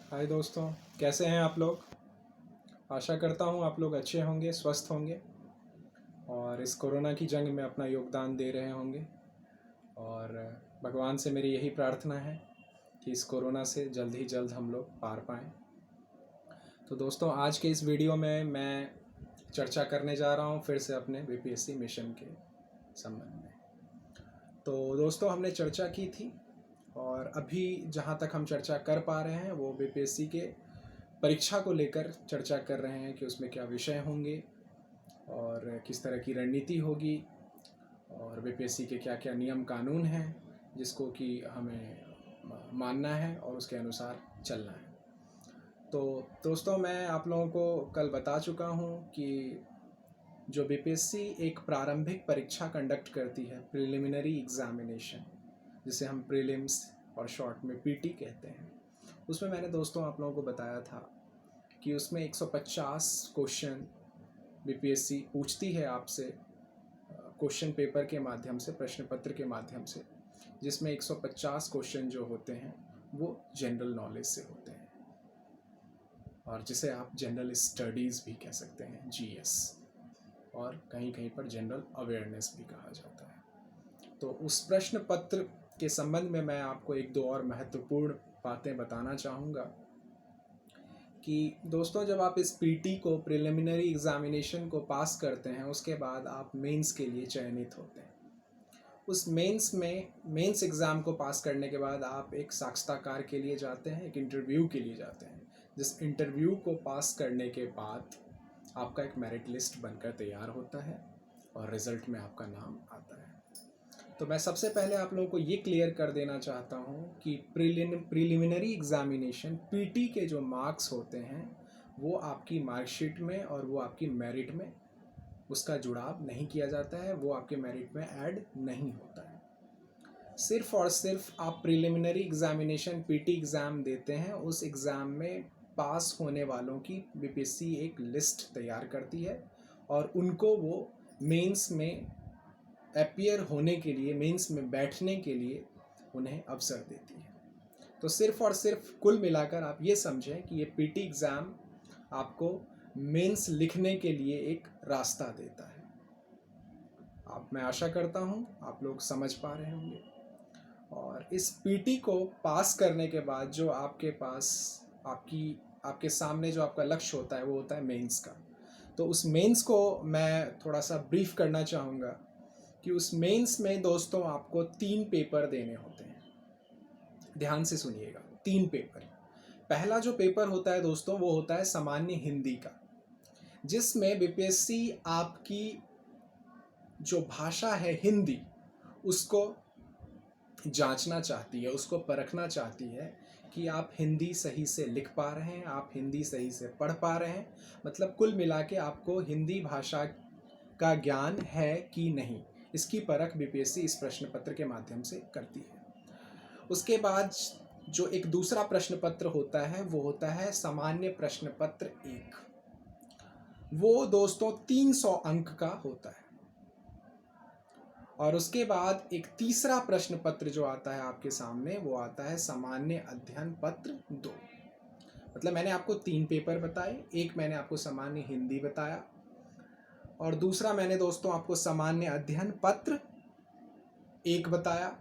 हाय दोस्तों, कैसे हैं आप लोग। आशा करता हूँ आप लोग अच्छे होंगे, स्वस्थ होंगे और इस कोरोना की जंग में अपना योगदान दे रहे होंगे। और भगवान से मेरी यही प्रार्थना है कि इस कोरोना से जल्द ही जल्द हम लोग पार पाएँ। तो दोस्तों, आज के इस वीडियो में मैं चर्चा करने जा रहा हूँ फिर से अपने बीपीएससी मिशन के संबंध में। तो दोस्तों, हमने चर्चा की थी और अभी जहाँ तक हम चर्चा कर पा रहे हैं वो बीपीएससी के परीक्षा को लेकर चर्चा कर रहे हैं कि उसमें क्या विषय होंगे और किस तरह की रणनीति होगी और बीपीएससी के क्या क्या नियम कानून हैं जिसको कि हमें मानना है और उसके अनुसार चलना है। तो दोस्तों, मैं आप लोगों को कल बता चुका हूँ कि जो बीपीएससी एक प्रारंभिक परीक्षा कंडक्ट करती है, प्रिलिमिनरी एग्जामिनेशन, जिसे हम प्रीलिम्स और शॉर्ट में पीटी कहते हैं, उसमें मैंने दोस्तों आप लोगों को बताया था कि उसमें 150 क्वेश्चन बीपीएससी पूछती है आपसे क्वेश्चन पेपर के माध्यम से, प्रश्न पत्र के माध्यम से, जिसमें 150 क्वेश्चन जो होते हैं वो जनरल नॉलेज से होते हैं और जिसे आप जनरल स्टडीज़ भी कह सकते हैं, जीएस, और कहीं कहीं पर जनरल अवेयरनेस भी कहा जाता है। तो उस प्रश्न पत्र के संबंध में मैं आपको एक दो और महत्वपूर्ण बातें बताना चाहूँगा कि दोस्तों, जब आप इस पीटी को, प्रिलिमिनरी एग्जामिनेशन को पास करते हैं, उसके बाद आप मेंस के लिए चयनित होते हैं। उस मेंस एग्ज़ाम को पास करने के बाद आप एक साक्षात्कार के लिए जाते हैं, एक इंटरव्यू के लिए जाते हैं। जिस इंटरव्यू को पास करने के बाद आपका एक मेरिट लिस्ट बनकर तैयार होता है और रिज़ल्ट में आपका नाम आता है। तो मैं सबसे पहले आप लोगों को ये क्लियर कर देना चाहता हूँ कि प्रिलिमिनरी एग्जामिनेशन पीटी के जो मार्क्स होते हैं वो आपकी मार्कशीट में और वो आपकी मेरिट में उसका जुड़ाव नहीं किया जाता है, वो आपके मेरिट में ऐड नहीं होता है। सिर्फ और सिर्फ आप प्रिलिमिनरी एग्जामिनेशन पीटी एग्ज़ाम देते हैं, उस एग्ज़ाम में पास होने वालों की बीपीएससी एक लिस्ट तैयार करती है और उनको वो मेंस में अपीयर होने के लिए, मेंस में बैठने के लिए उन्हें अवसर देती है। तो सिर्फ और सिर्फ कुल मिलाकर आप ये समझें कि ये पीटी एग्ज़ाम आपको मेंस लिखने के लिए एक रास्ता देता है। मैं आशा करता हूँ आप लोग समझ पा रहे होंगे। और इस पीटी को पास करने के बाद जो आपके पास आपके सामने जो आपका लक्ष्य होता है वो होता है मेंस का। तो उस मेंस को मैं थोड़ा सा ब्रीफ करना चाहूँगा कि उस मेंस में दोस्तों आपको 3 पेपर देने होते हैं। ध्यान से सुनिएगा, 3 पेपर। पहला जो पेपर होता है दोस्तों वो होता है सामान्य हिंदी का, जिसमें बीपीएससी आपकी जो भाषा है हिंदी उसको जांचना चाहती है, उसको परखना चाहती है कि आप हिंदी सही से लिख पा रहे हैं, आप हिंदी सही से पढ़ पा रहे हैं, मतलब कुल मिला के आपको हिंदी भाषा का ज्ञान है कि नहीं, इसकी परख बीपीएससी इस प्रश्न पत्र के माध्यम से करती है। उसके बाद जो एक दूसरा प्रश्न पत्र होता है वो होता है सामान्य प्रश्न पत्र 1। वो दोस्तों 300 अंक का होता है। और उसके बाद एक तीसरा प्रश्न पत्र जो आता है आपके सामने वो आता है सामान्य अध्ययन पत्र 2। मतलब मैंने आपको 3 पेपर बताए, एक मैंने आपको सामान्य हिंदी बताया और दूसरा मैंने दोस्तों आपको सामान्य अध्ययन पत्र 1 बताया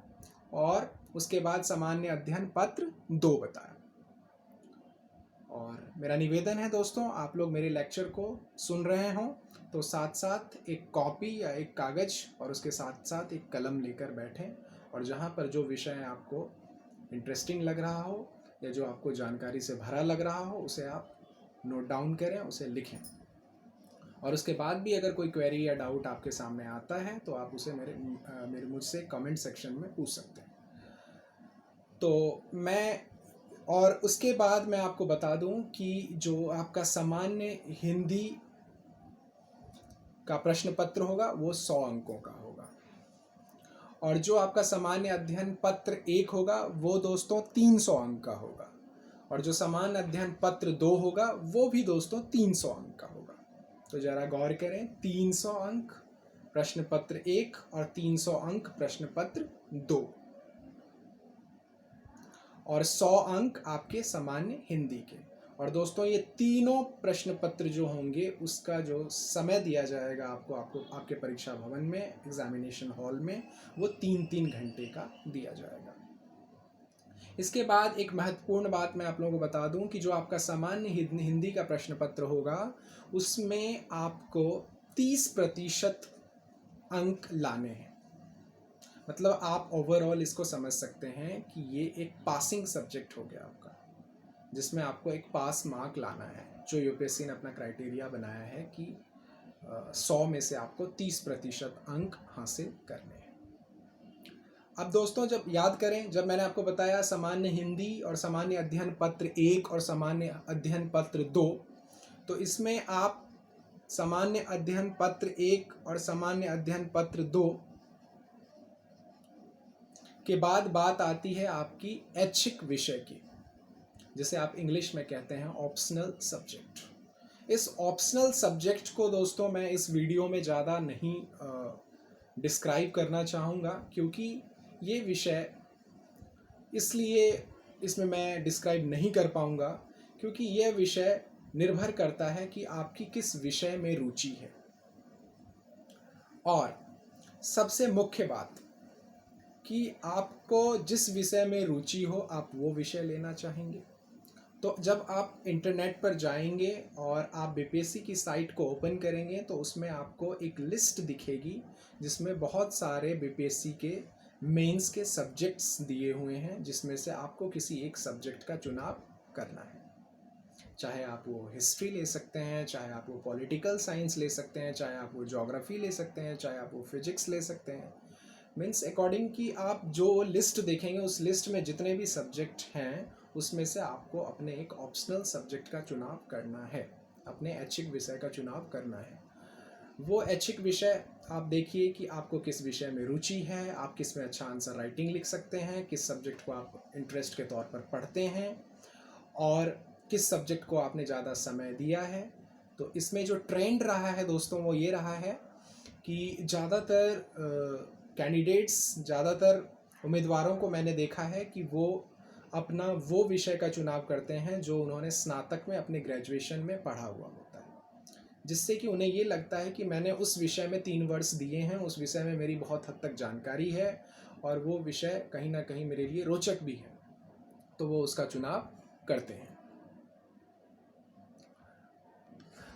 और उसके बाद सामान्य अध्ययन पत्र 2 बताया। और मेरा निवेदन है दोस्तों, आप लोग मेरे लेक्चर को सुन रहे हों तो साथ साथ एक कॉपी या एक कागज़ और उसके साथ साथ एक कलम लेकर बैठें और जहाँ पर जो विषय आपको इंटरेस्टिंग लग रहा हो या जो आपको जानकारी से भरा लग रहा हो उसे आप नोट डाउन करें, उसे लिखें। और उसके बाद भी अगर कोई क्वेरी या डाउट आपके सामने आता है तो आप उसे मेरे मुझसे कमेंट सेक्शन में पूछ सकते हैं। और उसके बाद मैं आपको बता दूं कि जो आपका सामान्य हिंदी का प्रश्न पत्र होगा वो 100 अंकों का होगा और जो आपका सामान्य अध्ययन पत्र 1 होगा वो दोस्तों 300 अंक का होगा और जो सामान्य अध्ययन पत्र 2 होगा वो भी दोस्तों 300 अंक का होगा। तो जरा गौर करें, 300 अंक प्रश्न पत्र 1 और 300 अंक प्रश्न पत्र 2। और 100 अंक आपके सामान्य हिंदी के। और दोस्तों ये तीनों प्रश्न पत्र जो होंगे उसका जो समय दिया जाएगा आपको आपके परीक्षा भवन में, एग्जामिनेशन हॉल में, वो 3-3 घंटे का दिया जाएगा। इसके बाद एक महत्वपूर्ण बात मैं आप लोगों को बता दूं कि जो आपका सामान्य हिंदी का प्रश्न पत्र होगा उसमें आपको 30% अंक लाने हैं। मतलब आप ओवरऑल इसको समझ सकते हैं कि ये एक पासिंग सब्जेक्ट हो गया आपका, जिसमें आपको एक पास मार्क लाना है, जो यूपीएससी ने अपना क्राइटेरिया बनाया है कि 100 में से आपको 30% अंक हासिल करने हैं। अब दोस्तों जब याद करें, जब मैंने आपको बताया सामान्य हिंदी और सामान्य अध्ययन पत्र 1 और सामान्य अध्ययन पत्र 2, तो इसमें आप सामान्य अध्ययन पत्र 1 और सामान्य अध्ययन पत्र 2 के बाद बात आती है आपकी ऐच्छिक विषय की, जिसे आप इंग्लिश में कहते हैं ऑप्शनल सब्जेक्ट। इस ऑप्शनल सब्जेक्ट को दोस्तों मैं इस वीडियो में ज़्यादा नहीं डिस्क्राइब करना चाहूँगा, क्योंकि ये विषय इसलिए इसमें मैं डिस्क्राइब नहीं कर पाऊँगा क्योंकि यह विषय निर्भर करता है कि आपकी किस विषय में रुचि है। और सबसे मुख्य बात कि आपको जिस विषय में रुचि हो आप वो विषय लेना चाहेंगे। तो जब आप इंटरनेट पर जाएंगे और आप बीपीएससी की साइट को ओपन करेंगे तो उसमें आपको एक लिस्ट दिखेगी जिसमें बहुत सारे बीपीएससी के मेंस के सब्जेक्ट्स दिए हुए हैं, जिसमें से आपको किसी एक सब्जेक्ट का चुनाव करना है। चाहे आप वो हिस्ट्री ले सकते हैं, चाहे आप वो पॉलिटिकल साइंस ले सकते हैं, चाहे आप वो ज्योग्राफी ले सकते हैं, चाहे आप वो फिजिक्स ले सकते हैं। मीन्स अकॉर्डिंग कि आप जो लिस्ट देखेंगे उस लिस्ट में जितने भी सब्जेक्ट हैं उसमें से आपको अपने एक ऑप्शनल सब्जेक्ट का चुनाव करना है, अपने ऐच्छिक विषय का चुनाव करना है। वो ऐच्छिक विषय आप देखिए कि आपको किस विषय में रुचि है, आप किस में अच्छा आंसर राइटिंग लिख सकते हैं, किस सब्जेक्ट को आप इंटरेस्ट के तौर पर पढ़ते हैं और किस सब्जेक्ट को आपने ज़्यादा समय दिया है। तो इसमें जो ट्रेंड रहा है दोस्तों वो ये रहा है कि ज़्यादातर कैंडिडेट्स, ज़्यादातर उम्मीदवारों को मैंने देखा है कि वो अपना वो विषय का चुनाव करते हैं जो उन्होंने स्नातक में अपने ग्रेजुएशन में पढ़ा हुआ होता है, जिससे कि उन्हें ये लगता है कि मैंने उस विषय में 3 वर्ष दिए हैं, उस विषय में मेरी बहुत हद तक जानकारी है और वो विषय कहीं ना कहीं मेरे लिए रोचक भी है, तो वो उसका चुनाव करते हैं।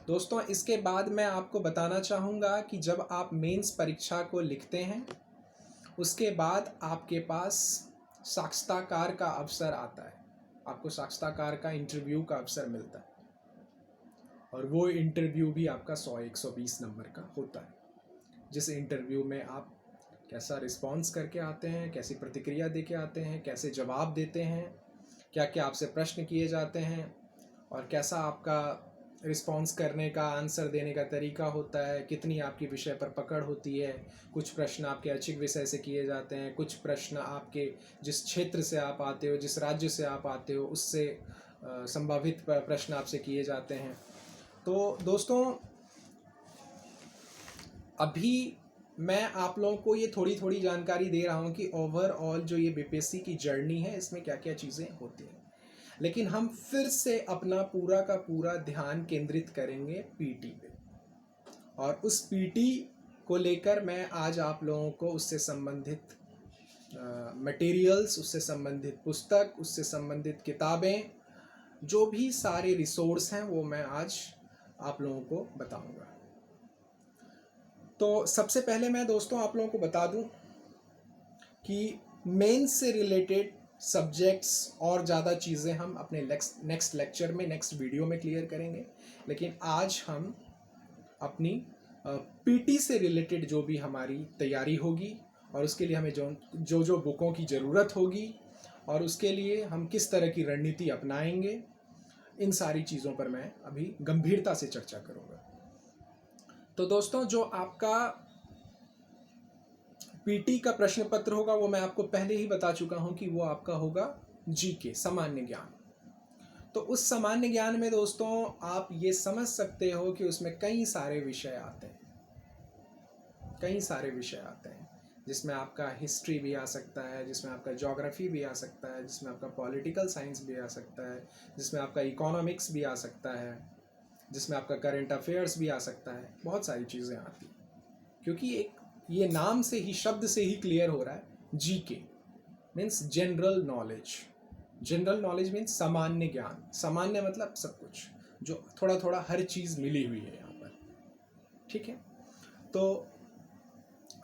दोस्तों इसके बाद मैं आपको बताना चाहूँगा कि जब आप मेंस परीक्षा को लिखते हैं उसके बाद आपके पास साक्षात्कार का अवसर आता है, आपको साक्षात्कार का इंटरव्यू का अवसर मिलता है और वो इंटरव्यू भी आपका 100-120 नंबर का होता है, जिस इंटरव्यू में आप कैसा रिस्पॉन्स करके आते हैं, कैसी प्रतिक्रिया दे के आते हैं, कैसे जवाब देते हैं, क्या क्या आपसे प्रश्न किए जाते हैं और कैसा आपका रिस्पॉन्स करने का, आंसर देने का तरीका होता है, कितनी आपकी विषय पर पकड़ होती है। कुछ प्रश्न आपके ऐच्छिक विषय से किए जाते हैं, कुछ प्रश्न आपके जिस क्षेत्र से आप आते हो, जिस राज्य से आप आते हो उससे संभावित प्रश्न आपसे किए जाते हैं। तो दोस्तों अभी मैं आप लोगों को ये थोड़ी थोड़ी जानकारी दे रहा हूँ कि ओवरऑल जो ये बीपीएससी की जर्नी है इसमें क्या क्या चीज़ें होती हैं, लेकिन हम फिर से अपना पूरा का पूरा ध्यान केंद्रित करेंगे पीटी पे, और उस पीटी को लेकर मैं आज आप लोगों को उससे संबंधित मटेरियल्स, उससे संबंधित पुस्तक, उससे संबंधित किताबें, जो भी सारे रिसोर्स हैं वो मैं आज आप लोगों को बताऊंगा। तो सबसे पहले मैं दोस्तों आप लोगों को बता दूं कि मेंस से रिलेटेड सब्जेक्ट्स और ज़्यादा चीज़ें हम अपने नेक्स्ट लेक्चर में, नेक्स्ट वीडियो में क्लियर करेंगे, लेकिन आज हम अपनी पीटी से रिलेटेड जो भी हमारी तैयारी होगी और उसके लिए हमें जो बुकों की ज़रूरत होगी और उसके लिए हम किस तरह की रणनीति अपनाएंगे, इन सारी चीज़ों पर मैं अभी गंभीरता से चर्चा करूँगा। तो दोस्तों जो आपका पीटी का प्रश्न पत्र होगा वो मैं आपको पहले ही बता चुका हूं कि वो आपका होगा जीके, सामान्य ज्ञान। तो उस सामान्य ज्ञान में दोस्तों आप ये समझ सकते हो कि उसमें कई सारे विषय आते हैं, कई सारे विषय आते हैं, जिसमें आपका हिस्ट्री भी आ सकता है, जिसमें आपका ज्योग्राफी भी आ सकता है, जिसमें आपका पॉलिटिकल साइंस भी आ सकता है, जिसमें आपका इकोनॉमिक्स भी आ सकता है, जिसमें आपका करंट अफेयर्स भी आ सकता है। बहुत सारी चीज़ें आती हैं, क्योंकि एक ये नाम से ही, शब्द से ही क्लियर हो रहा है, GK means general knowledge. General knowledge means सामान्य ज्ञान। सामान्य मतलब सब कुछ, जो थोड़ा थोड़ा हर चीज़ मिली हुई है यहाँ पर। ठीक है, तो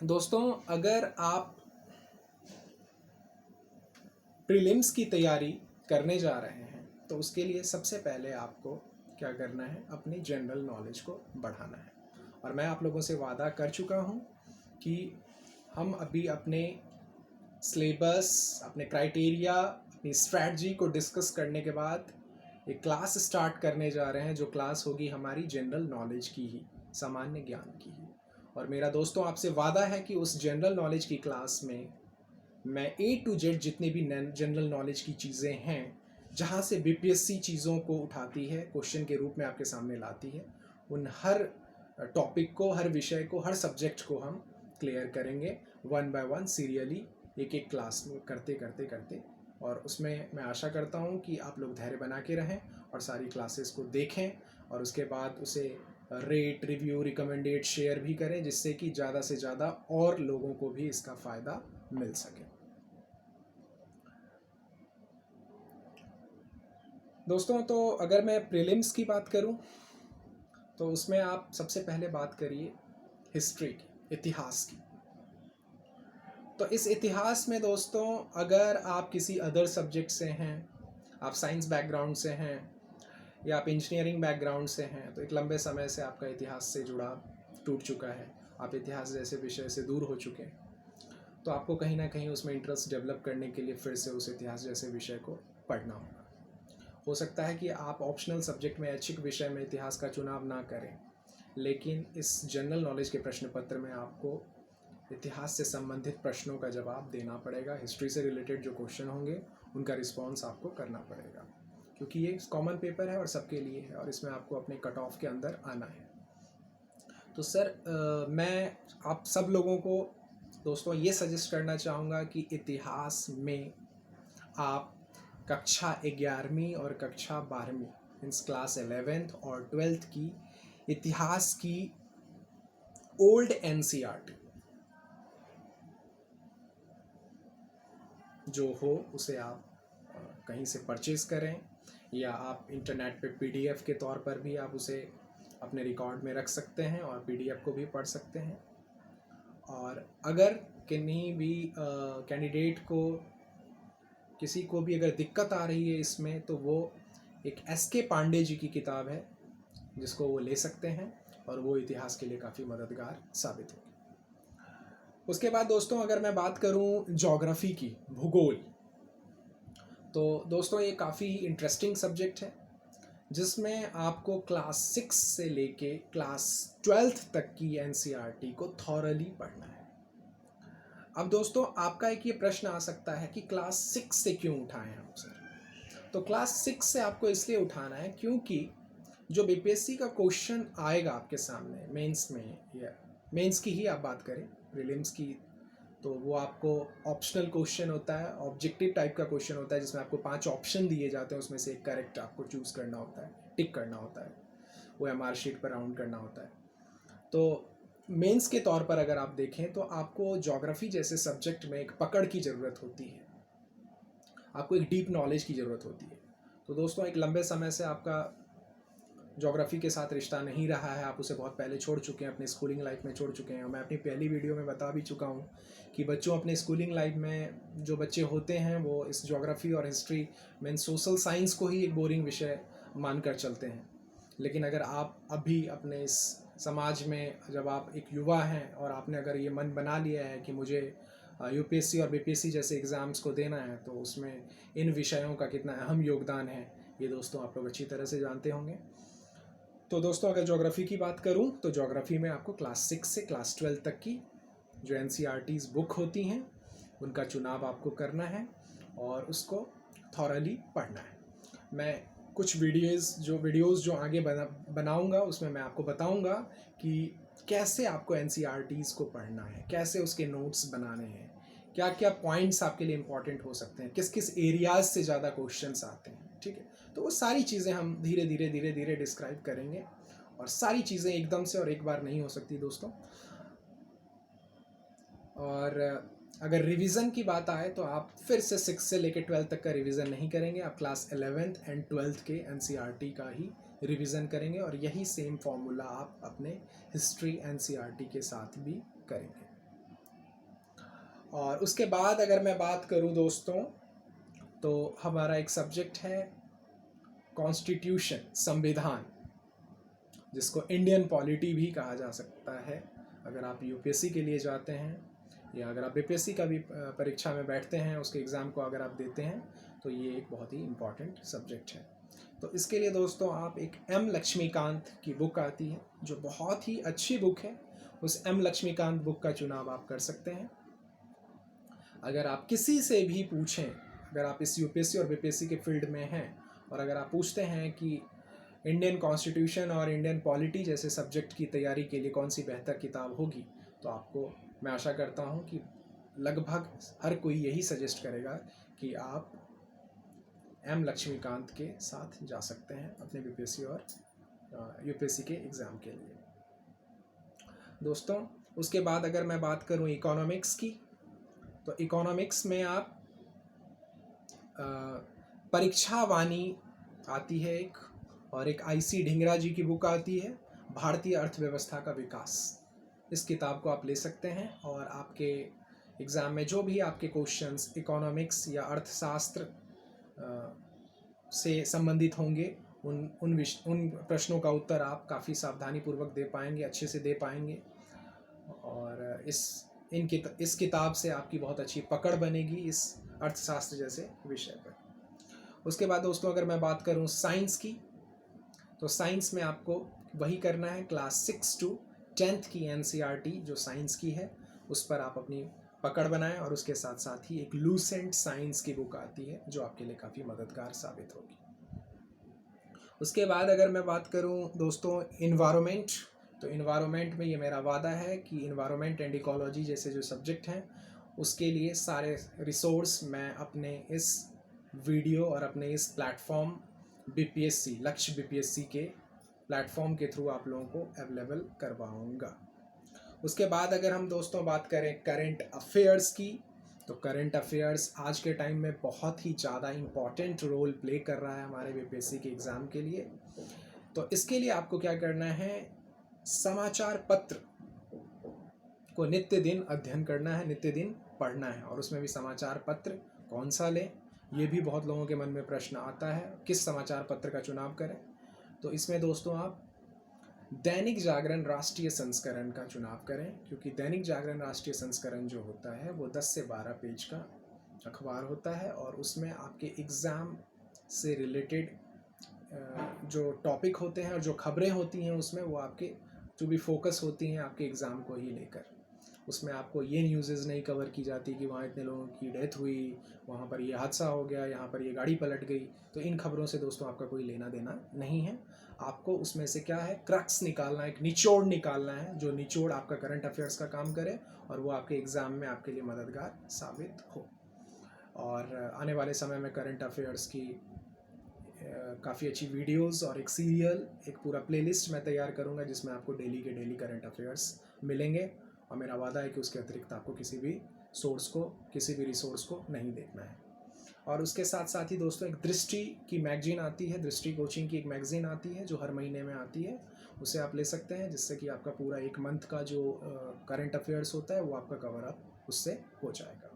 दोस्तों अगर आप प्रीलिम्स की तैयारी करने जा रहे हैं तो उसके लिए सबसे पहले आपको क्या करना है, अपनी जनरल नॉलेज को बढ़ाना है। और मैं आप लोगों से वादा कर चुका हूँ कि हम अभी अपने सिलेबस, अपने क्राइटेरिया, अपनी स्ट्रैटेजी को डिस्कस करने के बाद एक क्लास स्टार्ट करने जा रहे हैं, जो क्लास होगी हमारी जनरल नॉलेज की ही, सामान्य ज्ञान की ही। और मेरा दोस्तों आपसे वादा है कि उस जनरल नॉलेज की क्लास में मैं A to Z जितने भी जनरल नॉलेज की चीज़ें हैं, जहाँ से बीपीएससी चीज़ों को उठाती है, क्वेश्चन के रूप में आपके सामने लाती है, उन हर टॉपिक को, हर विषय को, हर सब्जेक्ट को हम क्लियर करेंगे वन बाय वन, सीरियली, एक एक क्लास में करते करते करते। और उसमें मैं आशा करता हूँ कि आप लोग धैर्य बना के रहें और सारी क्लासेस को देखें, और उसके बाद उसे रेट, रिव्यू, रिकमेंडेड, शेयर भी करें, जिससे कि ज़्यादा से ज़्यादा और लोगों को भी इसका फ़ायदा मिल सके। दोस्तों तो अगर मैं प्रीलिम्स की बात करूं तो उसमें आप सबसे पहले बात करिए हिस्ट्री की, इतिहास की। तो इस इतिहास में दोस्तों अगर आप किसी अदर सब्जेक्ट से हैं, आप साइंस बैकग्राउंड से हैं या आप इंजीनियरिंग बैकग्राउंड से हैं, तो एक लंबे समय से आपका इतिहास से जुड़ाव टूट चुका है, आप इतिहास जैसे विषय से दूर हो चुके हैं, तो आपको कहीं ना कहीं उसमें इंटरेस्ट डेवलप करने के लिए फिर से उस इतिहास जैसे विषय को पढ़ना होगा। हो सकता है कि आप ऑप्शनल सब्जेक्ट में, ऐच्छिक विषय में इतिहास का चुनाव ना करें, लेकिन इस जनरल नॉलेज के प्रश्न पत्र में आपको इतिहास से संबंधित प्रश्नों का जवाब देना पड़ेगा। हिस्ट्री से रिलेटेड जो क्वेश्चन होंगे उनका रिस्पॉन्स आपको करना पड़ेगा, क्योंकि ये कॉमन पेपर है और सबके लिए है, और इसमें आपको अपने कट ऑफ के अंदर आना है। तो सर मैं आप सब लोगों को दोस्तों ये सजेस्ट करना चाहूँगा कि इतिहास में आप कक्षा 11वीं और कक्षा 12वीं मीन्स क्लास 11th और 12th की इतिहास की ओल्ड एनसीईआरटी जो हो उसे आप कहीं से परचेज करें, या आप इंटरनेट पे पीडीएफ के तौर पर भी आप उसे अपने रिकॉर्ड में रख सकते हैं और पीडीएफ को भी पढ़ सकते हैं। और अगर किन्हीं भी कैंडिडेट को, किसी को भी अगर दिक्कत आ रही है इसमें, तो वो एक एसके पांडे जी की किताब है जिसको वो ले सकते हैं, और वो इतिहास के लिए काफ़ी मददगार साबित होगी। उसके बाद दोस्तों अगर मैं बात करूं ज्योग्राफी की, भूगोल, तो दोस्तों ये काफ़ी इंटरेस्टिंग सब्जेक्ट है, जिसमें आपको क्लास 6 से लेके क्लास 12th तक की एनसीईआरटी को थॉरली पढ़ना है। अब दोस्तों आपका एक ये प्रश्न आ सकता है कि क्लास 6 से क्यों उठाएं हम सर? तो क्लास 6 से आपको इसलिए उठाना है क्योंकि जो बीपीएससी का क्वेश्चन आएगा आपके सामने मेंस में, या मेंस की ही आप बात करें, प्रीलिम्स की तो वो आपको ऑप्शनल क्वेश्चन होता है, ऑब्जेक्टिव टाइप का क्वेश्चन होता है, जिसमें आपको 5 ऑप्शन दिए जाते हैं, उसमें से एक करेक्ट आपको चूज़ करना होता है, टिक करना होता है, वो एमआर शीट पर राउंड करना होता है। तो मेंस के तौर पर अगर आप देखें तो आपको ज्योग्राफी जैसे सब्जेक्ट में एक पकड़ की ज़रूरत होती है, आपको एक डीप नॉलेज की ज़रूरत होती है। तो दोस्तों एक लंबे समय से आपका ज्योग्राफी के साथ रिश्ता नहीं रहा है, आप उसे बहुत पहले छोड़ चुके हैं, अपनी स्कूलिंग लाइफ में छोड़ चुके हैं। और मैं अपनी पहली वीडियो में बता भी चुका हूँ कि बच्चों अपने स्कूलिंग लाइफ में जो बच्चे होते हैं वो इस ज्योग्राफी और हिस्ट्री मीन सोशल साइंस को ही एक बोरिंग विषय मानकर चलते हैं। लेकिन अगर आप अभी अपने इस समाज में, जब आप एक युवा हैं और आपने अगर ये मन बना लिया है कि मुझे यूपीएससी और बीपीएससी जैसे एग्ज़ाम्स को देना है, तो उसमें इन विषयों का कितना अहम योगदान है ये दोस्तों आप लोग अच्छी तरह से जानते होंगे। तो दोस्तों अगर ज्योग्राफी की बात करूं तो ज्योग्राफी में आपको क्लास 6 से क्लास 12 तक की जो एनसीईआरटीज़ बुक होती हैं उनका चुनाव आपको करना है और उसको थॉरली पढ़ना है। मैं कुछ वीडियोज़ जो आगे बनाऊंगा उसमें मैं आपको बताऊंगा कि कैसे आपको एनसीईआरटीज़ को पढ़ना है, कैसे उसके नोट्स बनाने हैं, क्या क्या पॉइंट्स आपके लिए इंपॉर्टेंट हो सकते हैं, किस किस एरियाज से ज़्यादा क्वेश्चंस आते हैं, ठीक है। तो वो सारी चीज़ें हम धीरे धीरे धीरे धीरे डिस्क्राइब करेंगे, और सारी चीज़ें एकदम से और एक बार नहीं हो सकती दोस्तों। और अगर रिवीजन की बात आए तो आप फिर से 6 से लेकर 12 तक का रिवीजन नहीं करेंगे, आप क्लास 11th एंड 12th के एनसीईआरटी का ही रिवीजन करेंगे, और यही सेम फॉर्मूला आप अपने हिस्ट्री एनसीईआरटी के साथ भी करेंगे। और उसके बाद अगर मैं बात करूं दोस्तों, तो हमारा एक सब्जेक्ट है कॉन्स्टिट्यूशन, संविधान, जिसको इंडियन पॉलिटी भी कहा जा सकता है। अगर आप यूपीएससी के लिए जाते हैं, या अगर आप बीपीएससी का भी परीक्षा में बैठते हैं, उसके एग्ज़ाम को अगर आप देते हैं, तो ये एक बहुत ही इम्पॉर्टेंट सब्जेक्ट है। तो इसके लिए दोस्तों आप एक एम लक्ष्मीकांत की बुक आती है, जो बहुत ही अच्छी बुक है, उस एम लक्ष्मीकांत बुक का चुनाव आप कर सकते हैं। अगर आप किसी से भी पूछें, अगर आप इस यूपीएससी और बीपीएससी के फील्ड में हैं, और अगर आप पूछते हैं कि इंडियन कॉन्स्टिट्यूशन और इंडियन पॉलिटी जैसे सब्जेक्ट की तैयारी के लिए कौन सी बेहतर किताब होगी, तो आपको, मैं आशा करता हूँ कि लगभग हर कोई यही सजेस्ट करेगा कि आप एम लक्ष्मीकांत के साथ जा सकते हैं अपने बीपीएससी और यूपीएससी के एग्ज़ाम के लिए दोस्तों। उसके बाद अगर मैं बात करूँ इकोनॉमिक्स की, तो इकोनॉमिक्स में आप परीक्षा वाणी आती है एक, और एक आईसी ढिंगरा जी की बुक आती है, भारतीय अर्थव्यवस्था का विकास। इस किताब को आप ले सकते हैं, और आपके एग्ज़ाम में जो भी आपके क्वेश्चंस इकोनॉमिक्स या अर्थशास्त्र से संबंधित होंगे, उन प्रश्नों का उत्तर आप काफ़ी सावधानीपूर्वक दे पाएंगे, अच्छे से दे पाएंगे, और इस किताब से आपकी बहुत अच्छी पकड़ बनेगी इस अर्थशास्त्र जैसे विषय पर। उसके बाद दोस्तों अगर मैं बात करूं साइंस की, तो साइंस में आपको वही करना है, क्लास 6 to 10th की एनसीईआरटी जो साइंस की है, उस पर आप अपनी पकड़ बनाएं, और उसके साथ साथ ही एक लूसेंट साइंस की बुक आती है जो आपके लिए काफ़ी मददगार साबित होगी। उसके बाद अगर मैं बात करूं दोस्तों इन्वायरमेंट, तो इन्वायरमेंट में ये मेरा वादा है कि इन्वायरमेंट एंड इकोलॉजी जैसे जो सब्जेक्ट हैं, उसके लिए सारे रिसोर्स मैं अपने इस वीडियो और अपने इस प्लेटफॉर्म बीपीएससी, लक्ष्य बीपीएससी के प्लेटफॉर्म के थ्रू आप लोगों को अवेलेबल करवाऊंगा। उसके बाद अगर हम दोस्तों बात करें करंट अफेयर्स की, तो करंट अफेयर्स आज के टाइम में बहुत ही ज़्यादा इम्पॉर्टेंट रोल प्ले कर रहा है हमारे बीपीएससी के एग्ज़ाम के लिए। तो इसके लिए आपको क्या करना है, समाचार पत्र को नित्य दिन अध्ययन करना है, नित्य दिन पढ़ना है, और उसमें भी समाचार पत्र कौन सा लें, ये भी बहुत लोगों के मन में प्रश्न आता है, किस समाचार पत्र का चुनाव करें। तो इसमें दोस्तों आप दैनिक जागरण राष्ट्रीय संस्करण का चुनाव करें, क्योंकि दैनिक जागरण राष्ट्रीय संस्करण जो होता है वो 10 से 12 पेज का अखबार होता है, और उसमें आपके एग्ज़ाम से रिलेटेड जो टॉपिक होते हैं और जो खबरें होती हैं उसमें, वो आपके जो भी फोकस होती हैं आपके एग्ज़ाम को ही लेकर। उसमें आपको ये न्यूज़ नहीं कवर की जाती कि वहाँ इतने लोगों की डेथ हुई, वहाँ पर ये हादसा हो गया, यहाँ पर ये गाड़ी पलट गई। तो इन खबरों से दोस्तों आपका कोई लेना देना नहीं है। आपको उसमें से क्या है, क्रक्स निकालना है, एक निचोड़ निकालना है, जो निचोड़ आपका करंट अफेयर्स का काम करे और वो आपके एग्ज़ाम में आपके लिए मददगार साबित हो। और आने वाले समय में करंट अफेयर्स की काफ़ी अच्छी वीडियोस और एक सीरियल, एक पूरा प्लेलिस्ट मैं तैयार करूँगा, जिसमें आपको डेली के डेली करंट अफेयर्स मिलेंगे, और मेरा वादा है कि उसके अतिरिक्त आपको किसी भी सोर्स को, किसी भी रिसोर्स को नहीं देखना है। और उसके साथ साथ ही दोस्तों एक दृष्टि की मैगजीन आती है, दृष्टि कोचिंग की एक मैगजीन आती है जो हर महीने में आती है, उसे आप ले सकते हैं, जिससे कि आपका पूरा एक मंथ का जो करंट अफेयर्स होता है वो आपका कवर अप उससे हो जाएगा।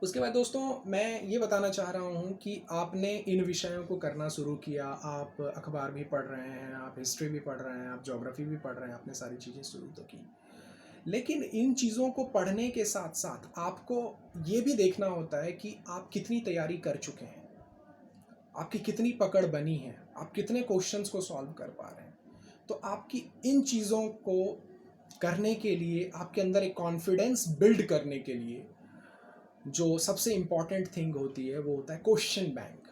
उसके बाद दोस्तों मैं ये बताना चाह रहा हूँ कि आपने इन विषयों को करना शुरू किया, आप अखबार भी पढ़ रहे हैं, आप हिस्ट्री भी पढ़ रहे हैं, आप ज्योग्राफी भी पढ़ रहे हैं, आपने सारी चीज़ें शुरू तो की, लेकिन इन चीज़ों को पढ़ने के साथ साथ आपको ये भी देखना होता है कि आप कितनी तैयारी कर चुके हैं, आपकी कितनी पकड़ बनी है, आप कितने क्वेश्चंस को सॉल्व कर पा रहे हैं। तो आपकी इन चीज़ों को करने के लिए, आपके अंदर एक कॉन्फिडेंस बिल्ड करने के लिए जो सबसे इम्पॉर्टेंट थिंग होती है वो होता है क्वेश्चन बैंक।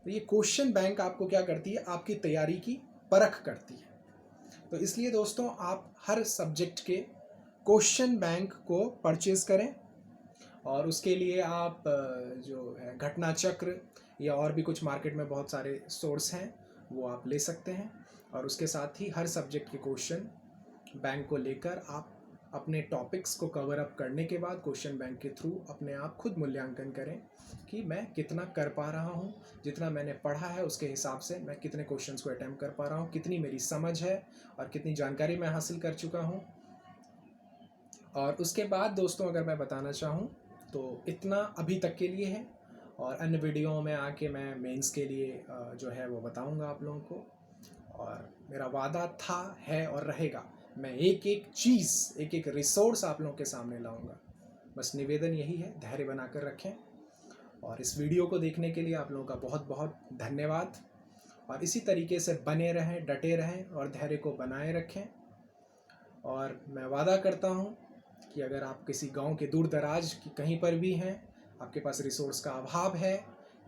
तो ये क्वेश्चन बैंक आपको क्या करती है, आपकी तैयारी की परख करती है। तो इसलिए दोस्तों आप हर सब्जेक्ट के क्वेश्चन बैंक को परचेज करें, और उसके लिए आप जो है घटना चक्र या और भी कुछ मार्केट में बहुत सारे सोर्स हैं वो आप ले सकते हैं। और उसके साथ ही हर सब्जेक्ट के क्वेश्चन बैंक को लेकर आप अपने टॉपिक्स को कवर अप करने के बाद क्वेश्चन बैंक के थ्रू अपने आप खुद मूल्यांकन करें कि मैं कितना कर पा रहा हूँ, जितना मैंने पढ़ा है उसके हिसाब से मैं कितने क्वेश्चंस को अटेम्प्ट कर पा रहा हूँ, कितनी मेरी समझ है और कितनी जानकारी मैं हासिल कर चुका हूँ। और उसके बाद दोस्तों अगर मैं बताना चाहूँ तो इतना अभी तक के लिए है, और अन्य वीडियो में आके मैं मेंस के लिए जो है वो बताऊँगा आप लोगों को। और मेरा वादा था, है और रहेगा, मैं एक एक चीज़, एक एक रिसोर्स आप लोगों के सामने लाऊंगा। बस निवेदन यही है, धैर्य बनाकर रखें। और इस वीडियो को देखने के लिए आप लोगों का बहुत बहुत धन्यवाद। और इसी तरीके से बने रहें, डटे रहें और धैर्य को बनाए रखें। और मैं वादा करता हूँ कि अगर आप किसी गांव के दूर दराज की कहीं पर भी हैं, आपके पास रिसोर्स का अभाव है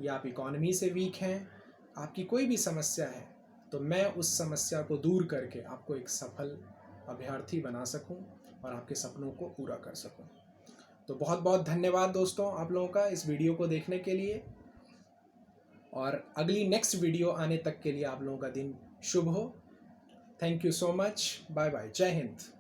या आप इकॉनमी से वीक हैं, आपकी कोई भी समस्या है, तो मैं उस समस्या को दूर करके आपको एक सफल अभ्यर्थी बना सकूं और आपके सपनों को पूरा कर सकूं। तो बहुत बहुत धन्यवाद दोस्तों आप लोगों का इस वीडियो को देखने के लिए। और अगली नेक्स्ट वीडियो आने तक के लिए आप लोगों का दिन शुभ हो। Thank you so much. Bye bye. जय हिंद।